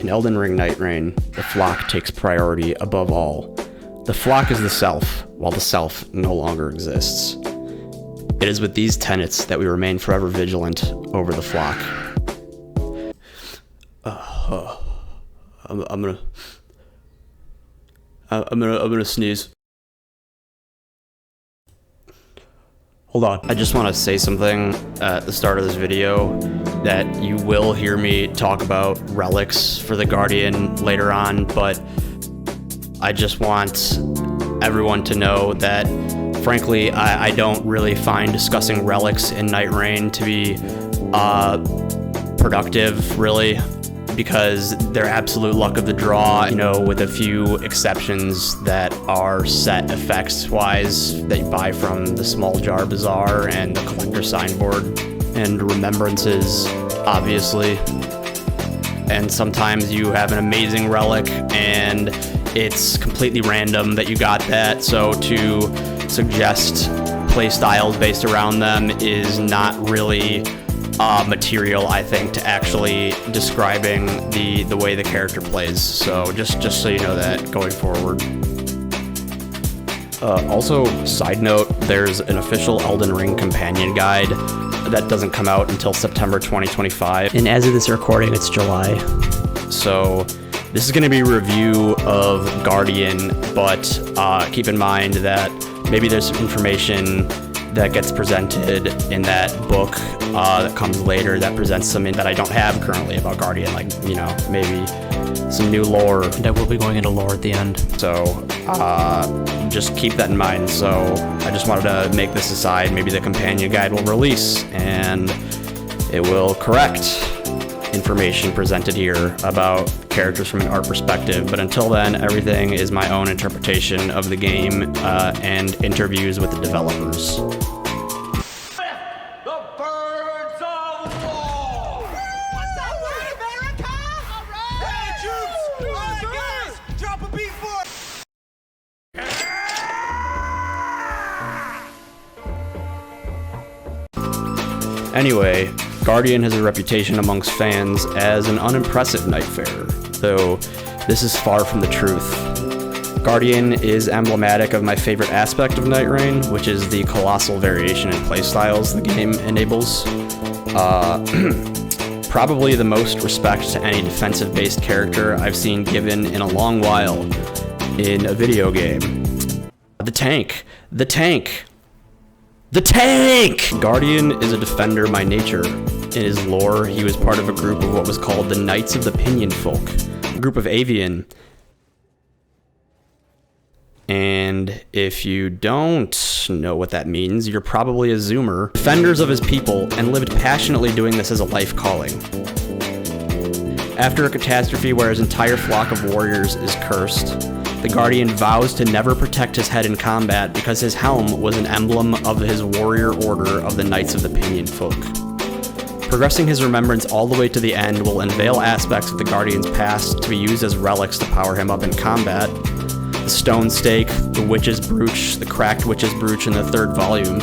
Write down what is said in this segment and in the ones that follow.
In Elden Ring Nightreign, the flock takes priority above all. The flock is the self, while the self no longer exists. It is with these tenets that we remain forever vigilant over the flock. I'm gonna sneeze. Hold on. I just want to say something at the start of this video that you will hear me talk about relics for the Guardian later on, but I just want everyone to know that, frankly, I don't really find discussing relics in Nightreign to be productive, really, because they're absolute luck of the draw, you know, with a few exceptions that are set effects-wise that you buy from the Small Jar Bazaar and the Collector Signboard, and remembrances, obviously. And sometimes you have an amazing relic, and it's completely random that you got that, so to suggest playstyles based around them is not really material, I think, to actually describing the way the character plays. So just so you know that going forward. Also, side note, there's an official Elden Ring companion guide that doesn't come out until September 2025. And as of this recording, it's July. So this is going to be a review of Guardian, but keep in mind that maybe there's some information that gets presented in that book that comes later that presents something that I don't have currently about Guardian, like, you know, maybe some new lore. And I will be going into lore at the end. So just keep that in mind. So I just wanted to make this aside. Maybe the companion guide will release and it will correct information presented here about characters from an art perspective, but until then, everything is my own interpretation of the game and interviews with the developers. The birds of war! What's up, America? All right! Hey, troops! All right, guys, drop a beat for it! Anyway, Guardian has a reputation amongst fans as an unimpressive Nightfarer, though this is far from the truth. Guardian is emblematic of my favorite aspect of Nightreign, which is the colossal variation in playstyles the game enables. Probably the most respect to any defensive-based character I've seen given in a long while in a video game. The tank! The tank! The tank! Guardian is a defender by nature. In his lore, he was part of a group of what was called the Knights of the Pinion Folk, a group of avian. And if you don't know what that means, you're probably a Zoomer. Defenders of his people, and lived passionately doing this as a life calling. After a catastrophe where his entire flock of warriors is cursed, the Guardian vows to never protect his head in combat because his helm was an emblem of his warrior order of the Knights of the Pinion Folk. Progressing his remembrance all the way to the end will unveil aspects of the Guardian's past to be used as relics to power him up in combat. The Stone Stake, the Witch's Brooch, the Cracked Witch's Brooch in the 3rd volume.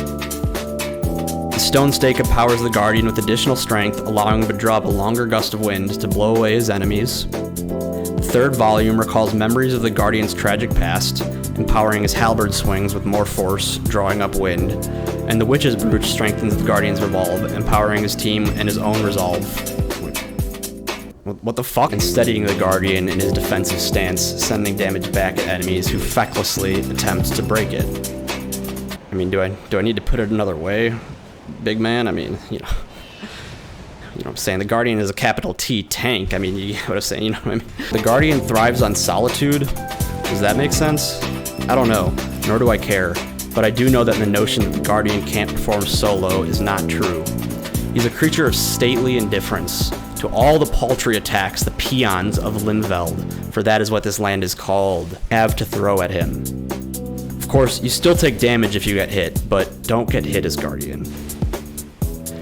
The Stone Stake empowers the Guardian with additional strength, allowing him to draw up a longer gust of wind to blow away his enemies. The 3rd volume recalls memories of the Guardian's tragic past, empowering his halberd swings with more force, drawing up wind. And the Witch's Brooch strengthens the Guardian's resolve, empowering his team and his own resolve. What the fuck? And steadying the Guardian in his defensive stance, sending damage back at enemies who fecklessly attempt to break it. I mean, do I need to put it another way, big man? I mean, you know what I'm saying? The Guardian is a capital T tank. I mean, you get what I'm saying, you know what I mean? The Guardian thrives on solitude. Does that make sense? I don't know, nor do I care. But I do know that the notion that the Guardian can't perform solo is not true. He's a creature of stately indifference to all the paltry attacks the peons of Linveld, for that is what this land is called, have to throw at him. Of course, you still take damage if you get hit, but don't get hit as Guardian.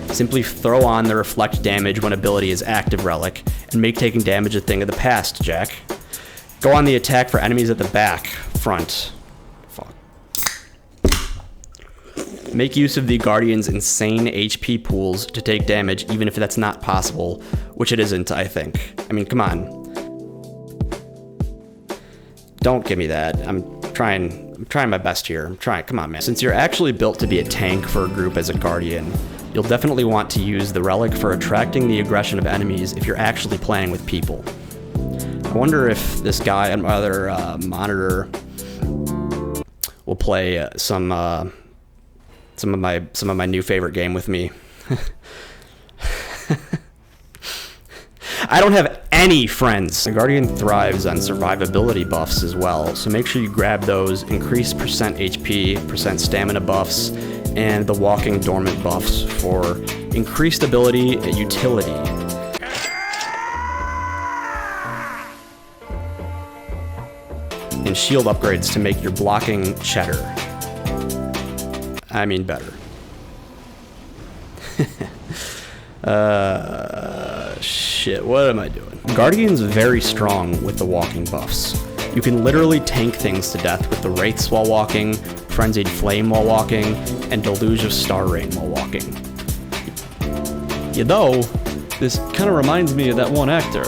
Simply throw on the reflect damage when ability is active relic, and make taking damage a thing of the past, Jack. Go on the attack for enemies at the back, front. Fuck. Make use of the Guardian's insane HP pools to take damage, even if that's not possible, which it isn't, I think. I mean, come on. Don't give me that. I'm trying my best here. Come on, man. Since you're actually built to be a tank for a group as a guardian, you'll definitely want to use the relic for attracting the aggression of enemies if you're actually playing with people. I wonder if this guy on my other monitor will play some of my new favorite game with me. I don't have any friends. The Guardian thrives on survivability buffs as well, so make sure you grab those increased percent HP, percent stamina buffs, and the walking dormant buffs for increased ability and utility. And shield upgrades to make your blocking cheddar. I mean better. Shit, what am I doing? Guardian's very strong with the walking buffs. You can literally tank things to death with the Wraiths while walking, Frenzied Flame while walking, and Deluge of Star Rain while walking. You know, this kind of reminds me of that one actor.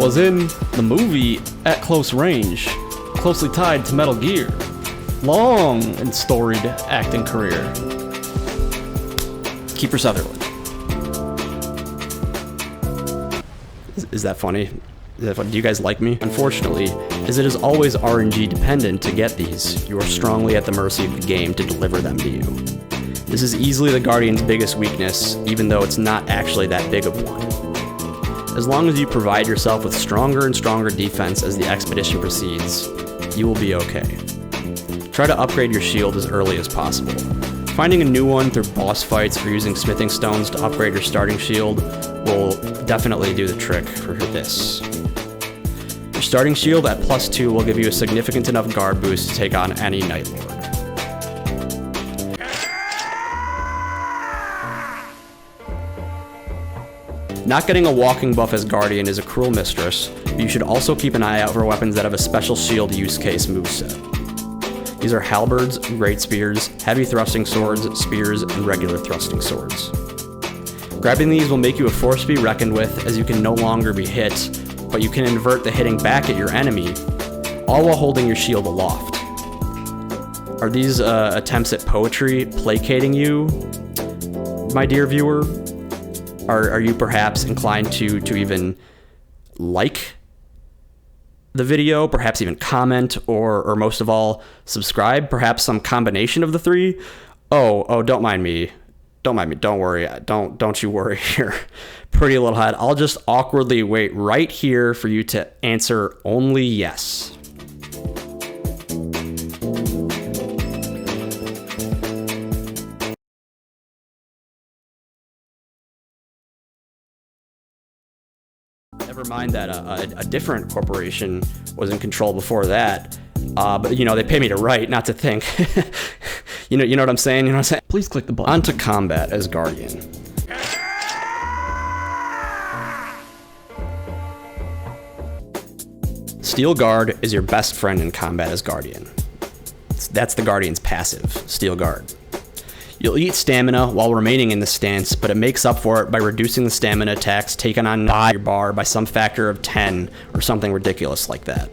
Was in the movie At Close Range, closely tied to Metal Gear. Long and storied acting career. Kiefer Sutherland. Is that funny? Do you guys like me? Unfortunately, as it is always RNG dependent to get these, you are strongly at the mercy of the game to deliver them to you. This is easily the Guardian's biggest weakness, even though it's not actually that big of one. As long as you provide yourself with stronger and stronger defense as the expedition proceeds, you will be okay. Try to upgrade your shield as early as possible. Finding a new one through boss fights or using smithing stones to upgrade your starting shield will definitely do the trick for this. Your starting shield at +2 will give you a significant enough guard boost to take on any Night Lord. Not getting a walking buff as Guardian is a cruel mistress, but you should also keep an eye out for weapons that have a special shield use case moveset. These are halberds, great spears, heavy thrusting swords, spears, and regular thrusting swords. Grabbing these will make you a force to be reckoned with, as you can no longer be hit, but you can invert the hitting back at your enemy, all while holding your shield aloft. Are these attempts at poetry placating you, my dear viewer? Are you perhaps inclined to even like the video, perhaps even comment, or most of all, subscribe, perhaps some combination of the three? Oh, don't mind me. Don't worry. Don't you worry here. Pretty little head. I'll just awkwardly wait right here for you to answer only yes. Never mind that a different corporation was in control before that. But you know, they pay me to write, not to think. you know what I'm saying? You know what I'm saying? Please click the button. On to combat as Guardian. Steel Guard is your best friend in combat as Guardian. That's the Guardian's passive, Steel Guard. You'll eat stamina while remaining in this stance, but it makes up for it by reducing the stamina attacks taken on your bar by some factor of 10 or something ridiculous like that.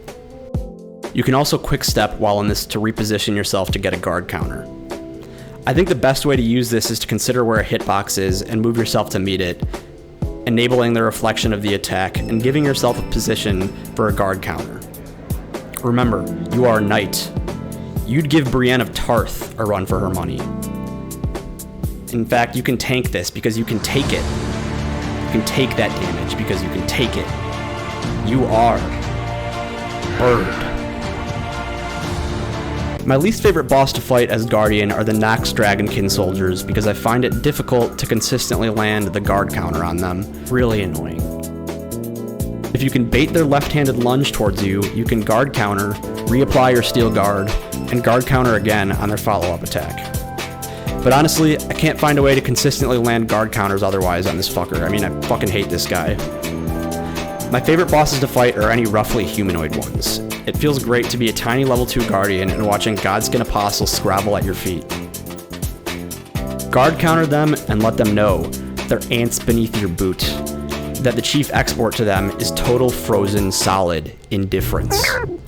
You can also quick step while in this to reposition yourself to get a guard counter. I think the best way to use this is to consider where a hitbox is and move yourself to meet it, enabling the reflection of the attack and giving yourself a position for a guard counter. Remember, you are a knight. You'd give Brienne of Tarth a run for her money. In fact, you can tank this because you can take it. You can take that damage because you can take it. You are Bird. My least favorite boss to fight as Guardian are the Nox Dragonkin soldiers because I find it difficult to consistently land the guard counter on them. Really annoying. If you can bait their left-handed lunge towards you, you can guard counter, reapply your steel guard, and guard counter again on their follow-up attack. But honestly, I can't find a way to consistently land guard counters otherwise on this fucker. I mean, I fucking hate this guy. My favorite bosses to fight are any roughly humanoid ones. It feels great to be a tiny level 2 Guardian and watching Godskin Apostles scrabble at your feet. Guard counter them and let them know they're ants beneath your boot. that the chief export to them is total frozen solid indifference.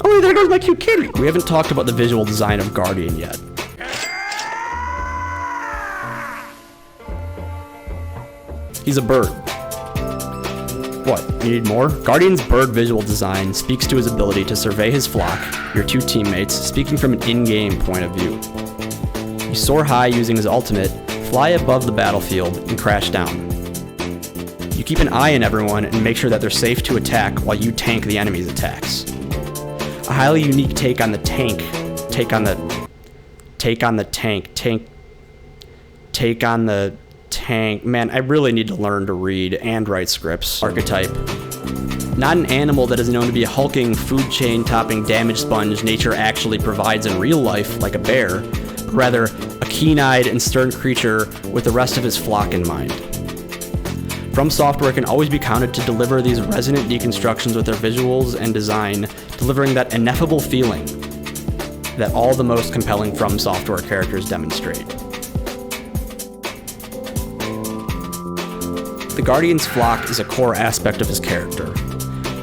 Oh, there goes my cute kitty! We haven't talked about the visual design of Guardian yet. He's a bird. What, you need more? Guardian's bird visual design speaks to his ability to survey his flock, your two teammates, speaking from an in-game point of view. You soar high using his ultimate, fly above the battlefield, and crash down. You keep an eye on everyone and make sure that they're safe to attack while you tank the enemy's attacks. A highly unique take on the tank. Man, I really need to learn to read and write scripts. Archetype. Not an animal that is known to be a hulking, food chain topping damage sponge nature actually provides in real life, like a bear, but rather a keen-eyed and stern creature with the rest of his flock in mind. From Software can always be counted to deliver these resonant deconstructions with their visuals and design, delivering that ineffable feeling that all the most compelling From Software characters demonstrate. The Guardian's flock is a core aspect of his character.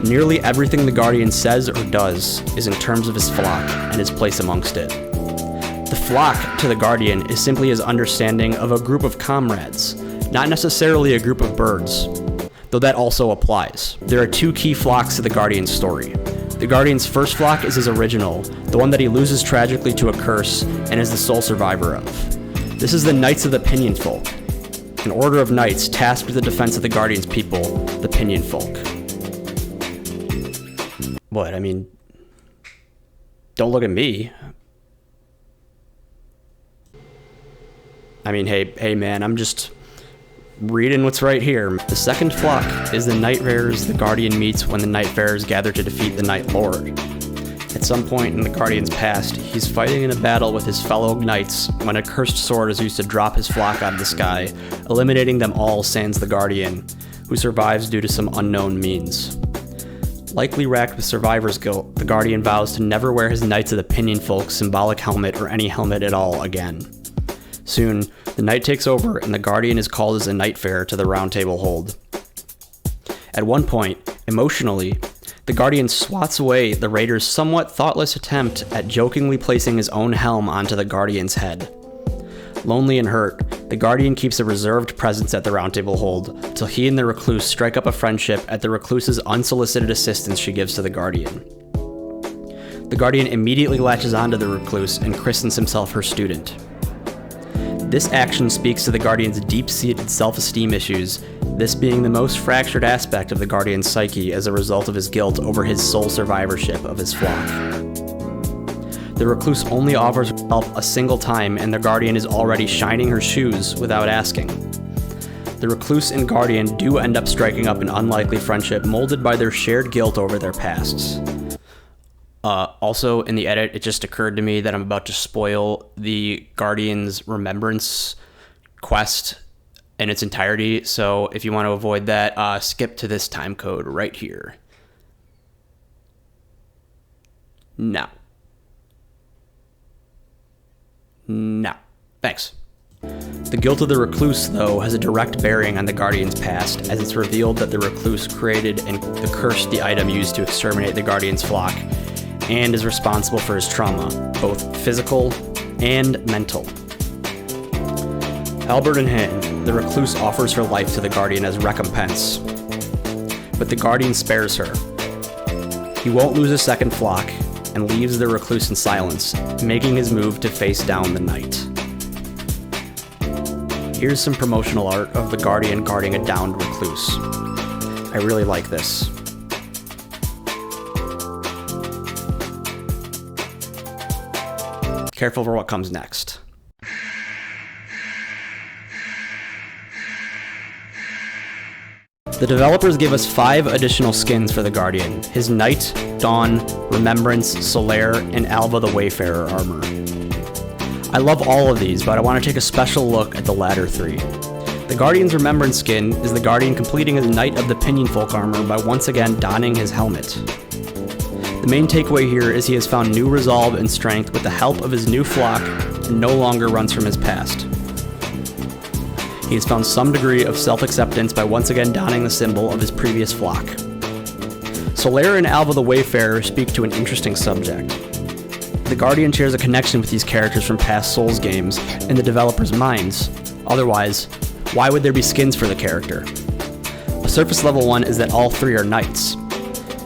Nearly everything the Guardian says or does is in terms of his flock and his place amongst it. The flock to the Guardian is simply his understanding of a group of comrades, not necessarily a group of birds, though that also applies. There are two key flocks to the Guardian's story. The Guardian's first flock is his original, the one that he loses tragically to a curse and is the sole survivor of. This is the Knights of the Pinion Folk, an order of knights tasked with the defense of the Guardian's people, the Pinion Folk. What, I mean, don't look at me. I mean, hey man, I'm just reading what's right here. The second flock is the Nightfarers the Guardian meets when the Nightfarers gather to defeat the Night Lord. At some point in the Guardian's past, he's fighting in a battle with his fellow knights when a cursed sword is used to drop his flock out of the sky, eliminating them all sans the Guardian, who survives due to some unknown means. Likely racked with survivor's guilt, the Guardian vows to never wear his Knights of the Pinion Folk symbolic helmet or any helmet at all again. Soon, the night takes over and the Guardian is called as a Nightfarer to the Round Table Hold. At one point, emotionally, the Guardian swats away the Raider's somewhat thoughtless attempt at jokingly placing his own helm onto the Guardian's head. Lonely and hurt, the Guardian keeps a reserved presence at the Round Table Hold till he and the Recluse strike up a friendship at the Recluse's unsolicited assistance she gives to the Guardian. The Guardian immediately latches onto the Recluse and christens himself her student. This action speaks to the Guardian's deep-seated self-esteem issues, this being the most fractured aspect of the Guardian's psyche as a result of his guilt over his sole survivorship of his flock. The Recluse only offers help a single time and the Guardian is already shining her shoes without asking. The Recluse and Guardian do end up striking up an unlikely friendship molded by their shared guilt over their pasts. Also, in the edit, it just occurred to me that I'm about to spoil the Guardian's remembrance quest in its entirety, so if you want to avoid that, skip to this time code right here. No. Thanks. The guilt of the Recluse, though, has a direct bearing on the Guardian's past, as it's revealed that the Recluse created and cursed the item used to exterminate the Guardian's flock, and is responsible for his trauma, both physical and mental. Halberd in hand, the Recluse offers her life to the Guardian as recompense, but the Guardian spares her. He won't lose a second flock, and leaves the Recluse in silence, making his move to face down the Knight. Here's some promotional art of the Guardian guarding a downed Recluse. I really like this. Careful for what comes next. The developers give us 5 additional skins for the Guardian: his Night, Dawn, Remembrance, Solaire, and Alva the Wayfarer armor. I love all of these, but I want to take a special look at the latter 3. The Guardian's Remembrance skin is the Guardian completing his Knight of the Pinion Folk armor by once again donning his helmet. The main takeaway here is he has found new resolve and strength with the help of his new flock and no longer runs from his past. He has found some degree of self-acceptance by once again donning the symbol of his previous flock. Solaire and Alva the Wayfarer speak to an interesting subject. The Guardian shares a connection with these characters from past Souls games in the developers' minds. Otherwise, why would there be skins for the character? A surface level one is that all three are knights.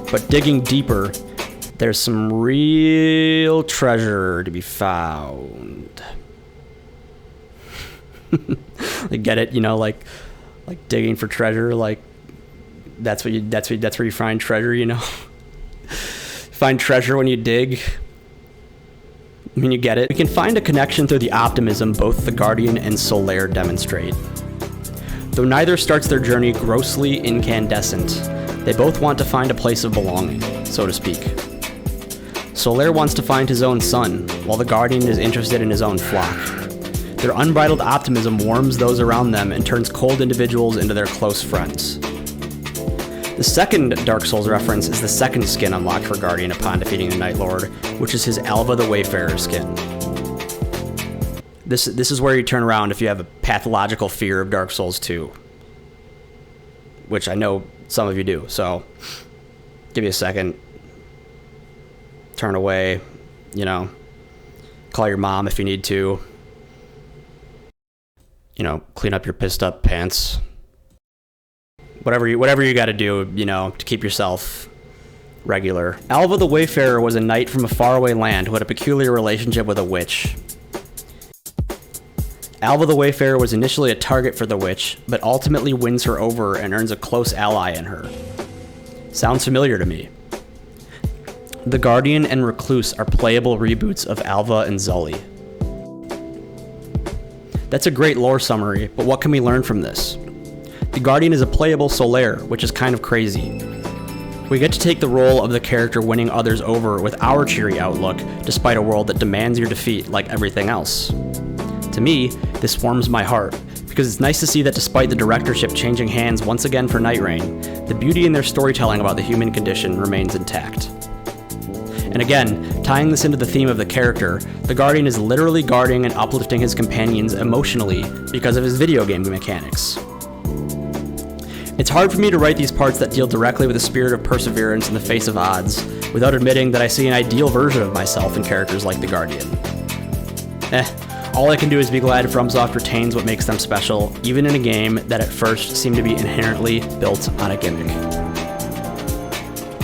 But digging deeper, there's some real treasure to be found. Like, get it? You know, like digging for treasure. Like, that's where you find treasure. You know, find treasure when you dig. I mean, you get it. We can find a connection through the optimism both the Guardian and Solaire demonstrate. Though neither starts their journey grossly incandescent, they both want to find a place of belonging, so to speak. Solaire wants to find his own son, while the Guardian is interested in his own flock. Their unbridled optimism warms those around them and turns cold individuals into their close friends. The second Dark Souls reference is the second skin unlocked for Guardian upon defeating the Night Lord, which is his Alva the Wayfarer skin. This is where you turn around if you have a pathological fear of Dark Souls 2. Which I know some of you do, so give you a second. Turn away, you know. Call your mom if you need to. You know, clean up your pissed up pants. Whatever you got to do, you know, to keep yourself regular. Alva the Wayfarer was a knight from a faraway land who had a peculiar relationship with a witch. Alva the Wayfarer was initially a target for the witch, but ultimately wins her over and earns a close ally in her. Sounds familiar to me. The Guardian and Recluse are playable reboots of Alva and Zully. That's a great lore summary, but what can we learn from this? The Guardian is a playable Solaire, which is kind of crazy. We get to take the role of the character winning others over with our cheery outlook, despite a world that demands your defeat like everything else. To me, this warms my heart, because it's nice to see that despite the directorship changing hands once again for Nightreign, the beauty in their storytelling about the human condition remains intact. And again, tying this into the theme of the character, the Guardian is literally guarding and uplifting his companions emotionally because of his video game mechanics. It's hard for me to write these parts that deal directly with the spirit of perseverance in the face of odds, without admitting that I see an ideal version of myself in characters like the Guardian. All I can do is be glad FromSoft retains what makes them special, even in a game that at first seemed to be inherently built on a gimmick.